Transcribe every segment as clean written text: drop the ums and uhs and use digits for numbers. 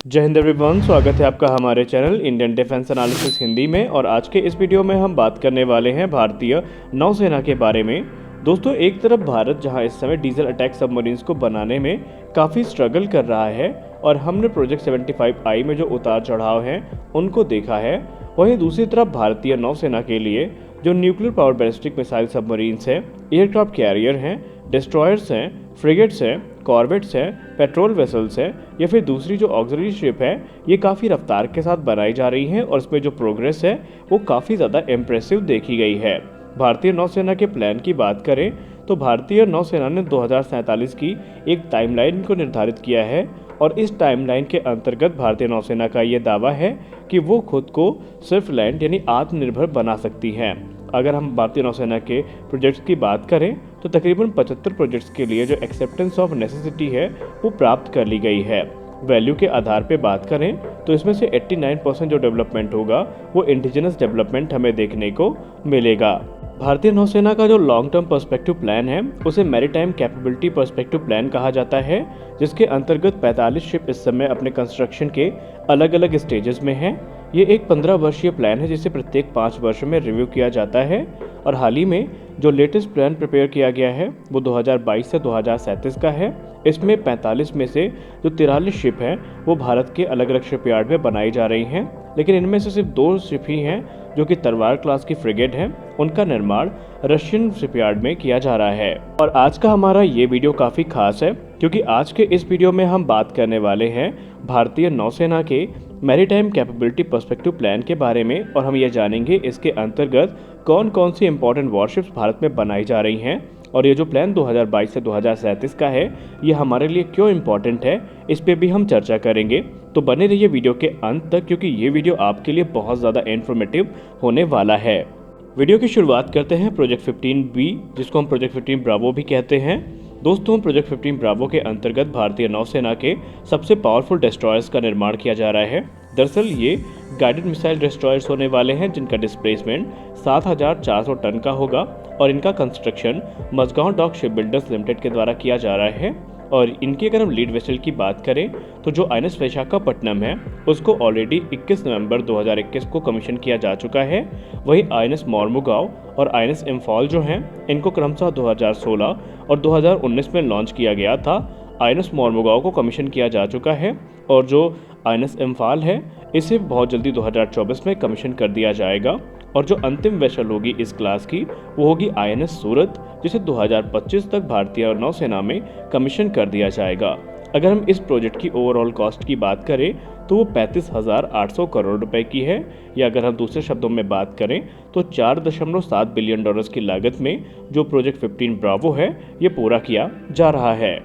जय हिंद एवरीवन, स्वागत है आपका हमारे channel Indian defence analysis Hindi में। और आज के इस वीडियो में हम बात करने वाले हैं भारतीय नौसेना के बारे में। दोस्तों, एक तरफ भारत जहां इस समय डीजल अटैक सबमरीन्स को बनाने में काफ़ी स्ट्रगल कर रहा है और हमने प्रोजेक्ट 75I में जो उतार चढ़ाव हैं उनको देखा है, वहीं दूसरी तरफ भारतीय नौसेना के लिए जो nuclear power ballistic missile submarines हैं, एयरक्राफ्ट कैरियर हैं, डिस्ट्रॉयर्स हैं, फ्रिगेट्स हैं, कॉर्वेट्स हैं, पेट्रोल वेसल्स हैं या फिर दूसरी जो ऑक्सिलरी शिप है, ये काफ़ी रफ्तार के साथ बनाई जा रही हैं और इसमें जो प्रोग्रेस है वो काफ़ी ज़्यादा इम्प्रेसिव देखी गई है। भारतीय नौसेना के प्लान की बात करें तो भारतीय नौसेना ने 2047 की एक टाइमलाइन को निर्धारित किया है और इस टाइमलाइन के अंतर्गत भारतीय नौसेना का ये दावा है कि वो खुद को सेल्फ लैंड यानी आत्मनिर्भर बना सकती हैं। अगर हम भारतीय नौसेना के प्रोजेक्ट्स की बात करें तो तकरीबन 75 प्रोजेक्ट्स के लिए जो एक्सेप्टेंस ऑफ नेसेसिटी है वो प्राप्त कर ली गई है। वैल्यू के आधार पे बात करें तो इसमें से 89% जो डेवलपमेंट होगा वो इंडिजिनस डेवलपमेंट हमें देखने को मिलेगा। भारतीय नौसेना का जो लॉन्ग टर्म पर्सपेक्टिव प्लान है उसे मैरीटाइम कैपेबिलिटी पर्सपेक्टिव प्लान कहा जाता है, जिसके अंतर्गत 45 शिप इस समय अपने कंस्ट्रक्शन के अलग अलग स्टेजेस में हैं। ये एक 15 वर्षीय प्लान है जिसे प्रत्येक 5 वर्ष में रिव्यू किया जाता है और हाल ही में जो लेटेस्ट प्लान प्रिपेयर किया गया है वो 2022 से 2037 का है। इसमें 45 में से जो 43 शिप हैं वो भारत के अलग अलग शिपयार्ड में बनाई जा रही हैं, लेकिन इनमें से सिर्फ 2 शिप ही हैं जो कि तलवार क्लास की फ्रिगेट हैं, उनका निर्माण रशियन शिपयार्ड में किया जा रहा है। और आज का हमारा ये वीडियो काफ़ी खास है क्योंकि आज के इस वीडियो में हम बात करने वाले हैं भारतीय नौसेना के मैरीटाइम कैपेबिलिटी पर्सपेक्टिव प्लान के बारे में और हम ये जानेंगे इसके अंतर्गत कौन कौन सी इंपॉर्टेंट वॉरशिप्स भारत में बनाई जा रही हैं और ये जो प्लान 2022 से 2037 का है ये हमारे लिए क्यों इम्पॉर्टेंट है, इस पे भी हम चर्चा करेंगे। तो बने रहिए वीडियो के अंत तक क्योंकि ये वीडियो आपके लिए बहुत ज़्यादा इन्फॉर्मेटिव होने वाला है। वीडियो की शुरुआत करते हैं प्रोजेक्ट 15B, जिसको हम प्रोजेक्ट 15 ब्रावो भी कहते हैं। दोस्तों, प्रोजेक्ट 15 ब्रावो के अंतर्गत भारतीय नौसेना के सबसे पावरफुल डिस्ट्रॉयर्स का निर्माण किया जा रहा है। दरअसल ये गाइडेड मिसाइल डिस्ट्रॉयर्स होने वाले हैं जिनका डिस्प्लेसमेंट 7400 टन का होगा और इनका construction Mazagon dock ship builders limited के द्वारा किया जा रहा है। और इनकी अगर हम लीड वेसल की बात करें तो जो INS विशाखापट्टनम है उसको ऑलरेडी 21 नवंबर 2021 को कमीशन किया जा चुका है। वहीं INS मोर्मुगांव और INS इम्फॉल जो हैं इनको क्रमशः 2016 और 2019 में लॉन्च किया गया था। INS मोर्मुगांव को कमीशन किया जा चुका है और जो INS इम्फाल है इसे बहुत जल्दी 2024 में कमीशन कर दिया जाएगा। और जो अंतिम वेसल होगी इस क्लास की वो होगी INS सूरत, जिसे 2025 तक भारतीय नौसेना में कमीशन कर दिया जाएगा। अगर हम इस प्रोजेक्ट की ओवरऑल कॉस्ट की बात करें तो वो 35,800 करोड़ रुपए की है, या अगर हम दूसरे शब्दों में बात करें तो 4.7 बिलियन डॉलर्स की लागत में जो प्रोजेक्ट 15 ब्रावो है ये पूरा किया जा रहा है।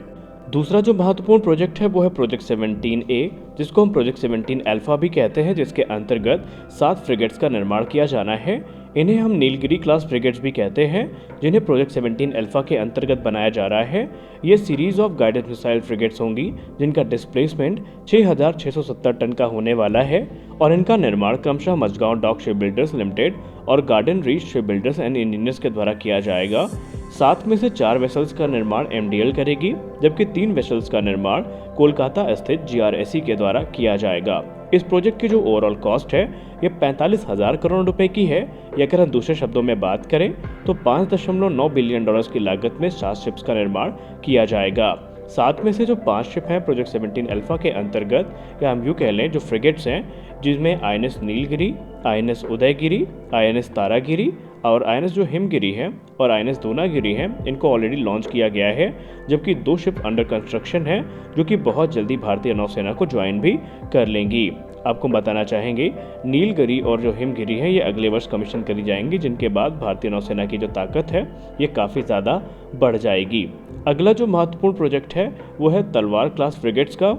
दूसरा जो महत्वपूर्ण प्रोजेक्ट है वो है प्रोजेक्ट 17A, जिसको हम प्रोजेक्ट 17 अल्फा भी कहते हैं, जिसके अंतर्गत 7 फ्रिगेट्स का निर्माण किया जाना है। इन्हें हम नीलगिरी क्लास फ्रिगेट्स भी कहते हैं, जिन्हें प्रोजेक्ट 17 अल्फा के अंतर्गत बनाया जा रहा है। ये series of guided missile frigates होंगी जिनका डिस्प्लेसमेंट 6670 टन का होने वाला है और इनका निर्माण क्रमशः Mazagon dock ship builders limited और garden reach ship builders and engineers के द्वारा किया जाएगा। 7 में से 4 वेसल्स का निर्माण MDL करेगी, जबकि 3 वेसल्स का निर्माण कोलकाता स्थित GRSE के द्वारा किया जाएगा। इस प्रोजेक्ट की जो ओवरऑल कॉस्ट है ये 45,000 करोड़ रुपए की है, या अगर हम दूसरे शब्दों में बात करें तो 5.9 बिलियन डॉलर्स की लागत में 7 शिप्स का निर्माण किया जाएगा। 7 में से जो 5 शिप हैं प्रोजेक्ट 17 अल्फा के अंतर्गत, या हम यूँ कह लें जो फ्रिगेट्स हैं, जिसमें INS Nilgiri, INS Udayagiri, INS Taragiri और INS जो हिमगिरी है और INS दूनागिरी है, इनको ऑलरेडी लॉन्च किया गया है, जबकि 2 शिप अंडर कंस्ट्रक्शन है जो कि बहुत जल्दी भारतीय नौसेना को ज्वाइन भी कर लेंगी। आपको बताना चाहेंगे नीलगिरी और जो हिमगिरी है ये अगले वर्ष कमीशन करी जाएंगी, जिनके बाद भारतीय नौसेना की जो ताकत है ये काफ़ी ज़्यादा बढ़ जाएगी। अगला जो महत्वपूर्ण प्रोजेक्ट है वो है तलवार क्लास फ्रिगेट्स का।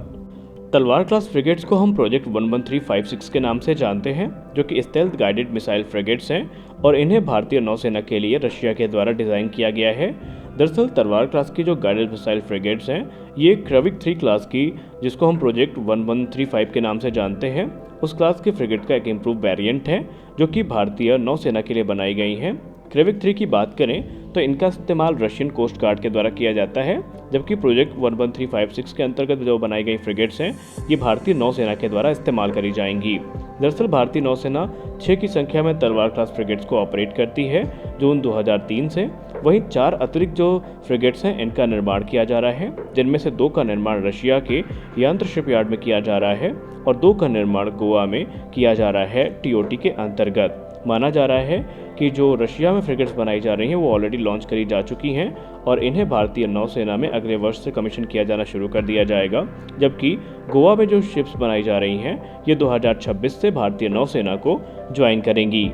तलवार क्लास फ्रिगेट्स को हम प्रोजेक्ट 11356 के नाम से जानते हैं, जो कि स्टेल्थ गाइडेड मिसाइल फ्रिगेट्स हैं और इन्हें भारतीय नौसेना के लिए रशिया के द्वारा डिज़ाइन किया गया है। दरअसल तलवार क्लास की जो गाइडेड मिसाइल फ्रिगेट्स हैं ये क्रेविक 3 क्लास की, जिसको हम प्रोजेक्ट 1135 के नाम से जानते हैं, उस क्लास की फ्रिगेट का एक इम्प्रूव वेरिएंट है जो कि भारतीय नौसेना के लिए बनाई गई हैं। क्रेविक 3 की बात करें तो इनका इस्तेमाल रशियन कोस्ट गार्ड के द्वारा किया जाता है, जबकि प्रोजेक्ट 11356 के अंतर्गत जो बनाई गई फ्रिगेट्स हैं ये भारतीय नौसेना के द्वारा इस्तेमाल करी जाएंगी। दरअसल भारतीय नौसेना 6 की संख्या में तलवार क्लास फ्रिगेट्स को ऑपरेट करती है जून 2003 से। वहीं 4 अतिरिक्त जो फ्रिगेट्स हैं इनका निर्माण किया जा रहा है, जिनमें से 2 का निर्माण रशिया के यंत्र शिपयार्ड में किया जा रहा है और 2 का निर्माण गोवा में किया जा रहा है टीओटी के अंतर्गत। माना जा रहा है कि जो रशिया में फ्रिगेट्स बनाई जा रही हैं वो ऑलरेडी लॉन्च करी जा चुकी हैं और इन्हें भारतीय नौसेना में अगले वर्ष से कमीशन किया जाना शुरू कर दिया जाएगा, जबकि गोवा में जो शिप्स बनाई जा रही हैं ये 2026 से भारतीय नौसेना को ज्वाइन करेंगी।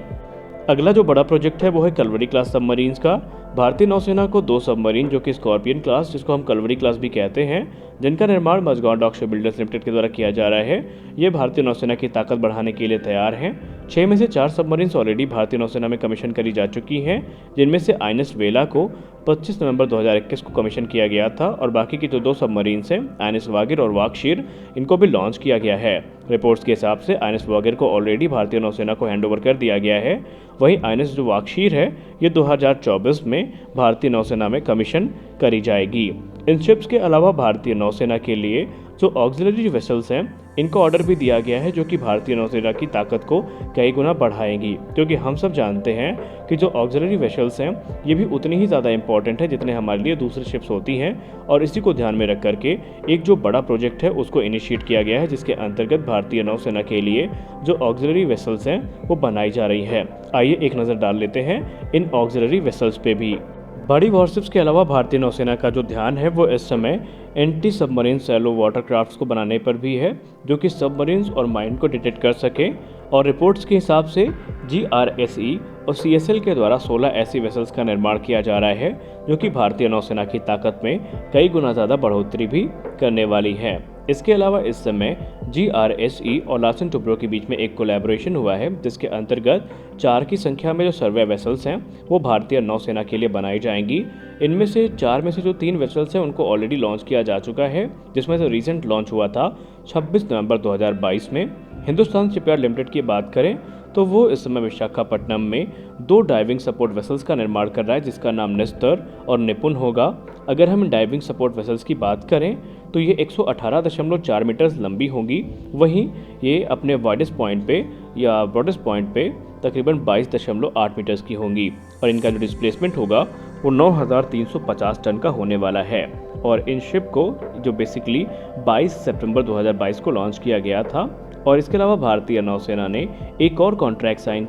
अगला जो बड़ा प्रोजेक्ट है वो है कलवरी क्लास सबमरीन्स का। भारतीय नौसेना को 2 सबमरीन जो कि स्कॉर्पियन क्लास, जिसको हम कलवरी क्लास भी कहते हैं, जिनका निर्माण Mazagon dock ship builders limited के द्वारा किया जा रहा है, ये भारतीय नौसेना की ताकत बढ़ाने के लिए तैयार हैं। 6 में से 4 सबमरीन्स ऑलरेडी भारतीय नौसेना में कमीशन करी जा चुकी हैं, जिनमें से आईएनएस वेला को 25 नवंबर 2021 को कमीशन किया गया था और बाकी की जो 2 सबमरीन्स हैं आईएनएस वागिर और वाकशीर, इनको भी लॉन्च किया गया है। रिपोर्ट्स के हिसाब से आईएनएस वागिर को ऑलरेडी भारतीय नौसेना को हैंडओवर कर दिया गया है। वहीं आईएनएस जो वाकशीर है ये 2024 में भारतीय नौसेना में कमीशन करी जाएगी। इन शिप्स के अलावा भारतीय नौसेना के लिए जो ऑक्सिलरी वेसल्स हैं इनको ऑर्डर भी दिया गया है, जो कि भारतीय नौसेना की ताकत को कई गुना बढ़ाएंगी, क्योंकि हम सब जानते हैं कि जो ऑक्सिलरी वेसल्स हैं ये भी उतनी ही ज़्यादा इंपॉर्टेंट है जितने हमारे लिए दूसरी शिप्स होती हैं। और इसी को ध्यान में रख करके एक जो बड़ा प्रोजेक्ट है उसको इनिशिएट किया गया है, जिसके अंतर्गत भारतीय नौसेना के लिए जो ऑक्सिलरी वेसल्स हैं वो बनाई जा रही है। आइए एक नज़र डाल लेते हैं इन ऑक्सिलरी वेसल्स पे भी। बड़ी वॉरशिप्स के अलावा भारतीय नौसेना का जो ध्यान है वो इस समय anti submarine shallow water crafts को बनाने पर भी है, जो कि सबमरीन्स और माइन को डिटेक्ट कर सके। और रिपोर्ट्स के हिसाब से GRSE और CSL के द्वारा 16 ऐसी वेसल्स का निर्माण किया जा रहा है, जो कि भारतीय नौसेना की ताकत में कई गुना ज़्यादा बढ़ोतरी भी करने वाली है। इसके अलावा इस समय GRSE और लार्सन टुब्रो के बीच में एक कोलैबोरेशन हुआ है, जिसके अंतर्गत 4 की संख्या में जो सर्वे वेसल्स हैं वो भारतीय नौसेना के लिए बनाई जाएंगी। इनमें से 4 में से जो 3 वेसल्स हैं उनको ऑलरेडी लॉन्च किया जा चुका है, जिसमें से रिसेंट लॉन्च हुआ था 26 नवंबर 2022 में। हिंदुस्तान शिपयार्ड लिमिटेड की बात करें तो वो इस समय विशाखापट्टनम में 2 डाइविंग सपोर्ट वेसल्स का निर्माण कर रहा है, जिसका नाम नेस्तर और निपुण होगा। अगर हम डाइविंग सपोर्ट वेसल्स की बात करें तो ये 118.4 मीटर्स लंबी होंगी। वहीं ये अपने वाइडेस्ट पॉइंट पे या ब्रॉडेस्ट पॉइंट पे तकरीबन 22.8 मीटर्स की होंगी और इनका जो डिस्प्लेसमेंट होगा वो 9350 टन का होने वाला है। और इन शिप को जो बेसिकली 22 सितंबर 2022 को लॉन्च किया गया था। और इसके अलावा भारतीय नौसेना ने एक और कॉन्ट्रैक्ट साइन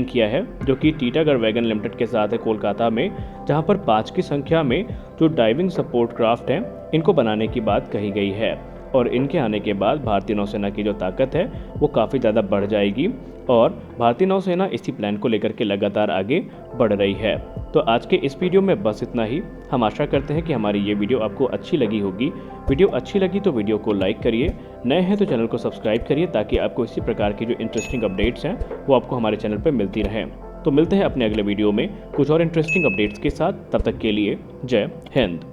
किया है जो कि टीटागढ़ वैगन लिमिटेड के साथ है कोलकाता में, जहां पर 5 की संख्या में जो डाइविंग सपोर्ट क्राफ्ट हैं इनको बनाने की बात कही गई है। और इनके आने के बाद भारतीय नौसेना की जो ताकत है वो काफ़ी ज़्यादा बढ़ जाएगी और भारतीय नौसेना इसी प्लान को लेकर के लगातार आगे बढ़ रही है। तो आज के इस वीडियो में बस इतना ही। हम आशा करते हैं कि हमारी ये वीडियो आपको अच्छी लगी होगी। वीडियो अच्छी लगी तो वीडियो को लाइक करिए, नए हैं तो चैनल को सब्सक्राइब करिए, ताकि आपको इसी प्रकार की जो इंटरेस्टिंग अपडेट्स हैं वो आपको हमारे चैनल पर मिलती रहें। तो मिलते हैं अपने अगले वीडियो में कुछ और इंटरेस्टिंग अपडेट्स के साथ। तब तक के लिए जय हिंद।